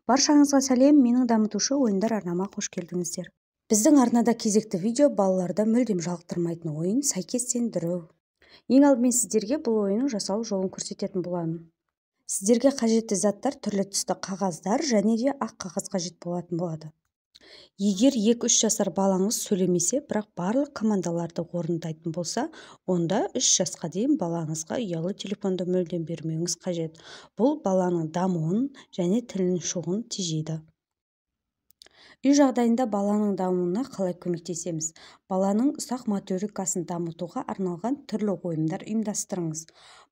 Баршаңызға сәлем, менің дамытушы ойындар арнама қош келдіңіздер. Біздің арнада кезекті видео балаларда мүлдем жалықтырмайтын ойын сәйкес сендіру. Ең алдымен сіздерге бұл ойынның жасалу жолын көрсететін боламын. Сіздерге қажетті заттар түрлі түсті қағаздар және де ақ қағаз қажет болатын болады. Егер 2-3 жасар балаңыз сөйлемесе, бірақ барлық командаларды орындайтын болса, онда 3 жасқа дейін балаңызға ұялы телефонды мүлдем бермеуіңіз қажет. Бұл баланың дамуын және тілінің шығуын тежейді. Үй жағдайында баланың дамуына қалай көмектесеміз? Баланың ұсақ моторикасын дамытуға арналған түрлі ойындар ұйымдастырыңыз.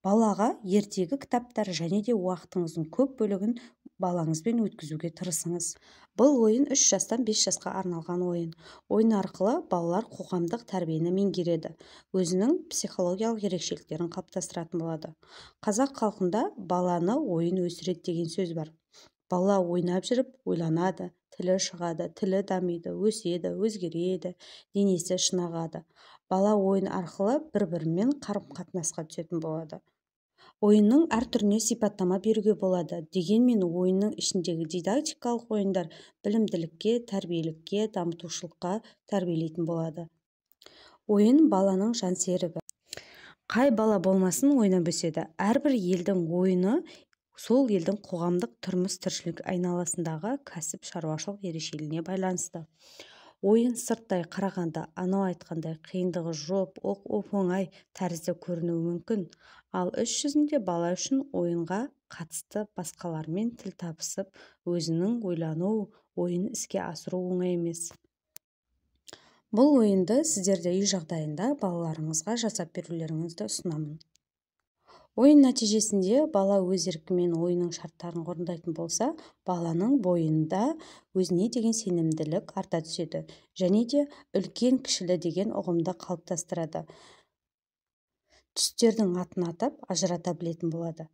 Балаға ертегі кітаптар және де уақытыңыздың көп бөлігін балаңызбен өткізуге тырысыңыз. Бұл ойын 3 жастан 5 жасқа арналған ойын. Ойын арқылы балалар қоғамдық тәрбиені меңгереді, өзінің психологиялық ерекшеліктерін қалыптастыратын болады. Қазақ халқында баланы ойын өсіреді деген сөз бар. Бала ойнап жүріп ойланады, тілі шығады, тілі дамиды, өседі, өзгереді, денесі шынығады. Бала ойын арқылы бір-бірімен қарым-қатынасқа түсетін болады. Ойынның әр түріне сипаттама беруге болады. Дегенмен ойынның ішіндегі дидактикалық ойындар білімділікке, тәрбиелікке, дамытушылыққа тәрбиелейтін болады. Ойын баланың жан серігі. Қай бала болмасын ойнап өседі. Әрбір елдің ойыны сол елдің қоғамдық тұрмыс-тіршілік айналасындағы кәсіп шаруашылық ерекшелігіне байланысты. Ойын сырттай қарағанда анау айтқандай қиындығы жоқ, оп-оңай тәрізді көрінуі мүмкін. Ал іс жүзінде бала үшін ойынға қатысты басқалармен тіл табысып, өзінің ойлану, ойын іске асыру оңай емес. Бұл ойынды сіздерде үй жағдайында балаларыңызға жасап берулеріңізді ұсынамын. Ойын нәтижесінде бала өз еркімен ойынның шарттарын орындайтын болса, баланың бойында өзіне деген сенімділік арта түседі және де үлкен-кішілі деген ұғымды қалыптастырады. Түстердің атын атап ажырата білетін болады.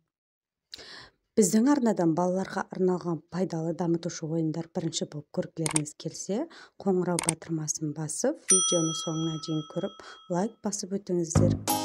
Біздің арнадан балаларға арналған пайдалы дамытушы ойындар бірінші болып көргілеріңіз келсе, қоңырау батырмасын басып, видеоны соңына дейін көріп, лайк басып өтіңіздер.